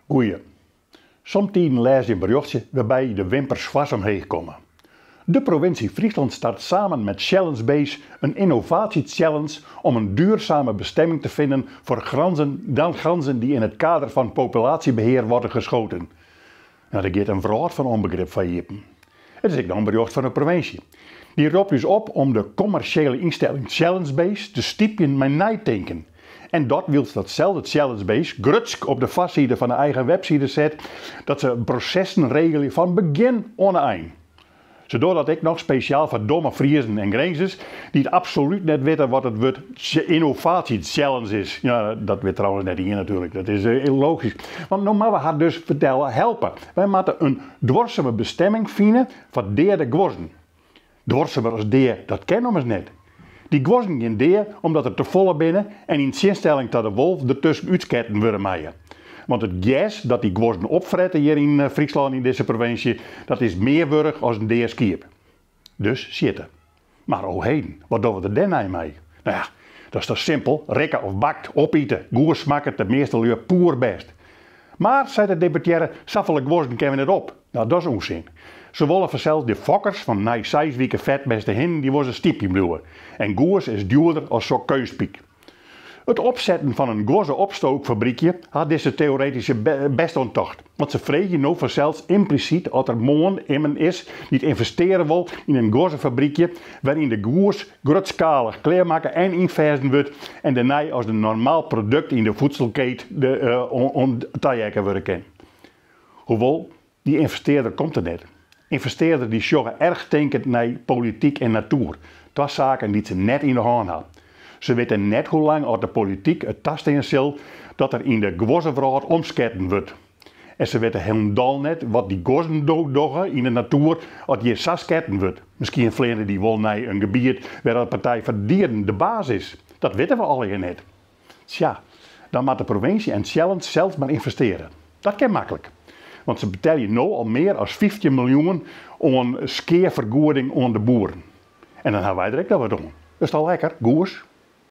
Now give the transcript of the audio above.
Goeie. Somtijden lees je een berichtje waarbij de wimpers vast omheen komen. De provincie Friesland start samen met Challenge Base een innovatie-challenge om een duurzame bestemming te vinden voor ganzen die in het kader van populatiebeheer worden geschoten. Nou, daar gaat een vraag van onbegrip van jepen. Het is ook nog een bericht van de provincie. Die roept dus op om de commerciële instelling Challenge Base te stipjen met nijdenken. En dat wil datzelfde Challenge Base grutsk op de fastside van de eigen website zet, dat ze processen regelen van begin aan eind. Zodat ik nog speciaal voor domme Friesen en Grenzers die het absoluut net weten wat het woord innovatie-challenge is. Ja, dat weet trouwens net hier natuurlijk, dat is heel logisch. Want normaal we haar dus vertellen helpen. Wij moeten een dwarseme bestemming vinden voor de gworzen. Dwarsemer als dat kennen we eens net. Die gworzen gaan deer omdat er te volle binnen en in zinstelling tot de wolf ertussen uitsketten worden maaien. Want het gas dat die gworzen opfretten hier in Friesland, in deze provincie, dat is meer wurg als een deerskiep. Dus zitten. Maar oh heden, wat doen we er dan aan mee? Nou ja, dat is toch simpel. Rikken of bakt, opeten, goer smaken, de meeste leur poer best. Maar, zei de debatteren, saffele gworzen kennen we net op. Nou, dat is onzin. Ze willen vanzelfs de fokkers van na 6 weken vet beste hin, die was een stiepje bloeien. En goers is duurder als zo'n keuspiek. Het opzetten van een gworzen opstookfabriekje had deze theoretische best ontocht. Want ze vregen nou vanzelfs impliciet dat er moon iemand is die het investeren wil in een gworzenfabriekje waarin de goers grootschalig kleermaken en inversen wordt en daarna als een normaal product in de voedselketen ontdekken worden kan. Hoewel, die investeerder komt er net. Investeerder die sjoggen erg denkend naar politiek en natuur. Dat zaken die ze net in de hand hadden. Ze weten net hoe lang uit de politiek het tasten zal dat er in de gworzenvraag omsketten wordt. En ze weten helemaal net wat die gworzen doen in de natuur als die sasketten wordt. Misschien vleenden die wel naar een gebied waar de Partij voor de Dieren de baas is. Dat weten we al hier net. Tja, dan moet de provincie en Challenge zelf maar investeren. Dat kan makkelijk. Want ze betalen nu al meer dan 15 miljoen om een skeervergoeding aan de boeren. En dan hebben wij direct dat we doen. Dat is toch lekker, goers?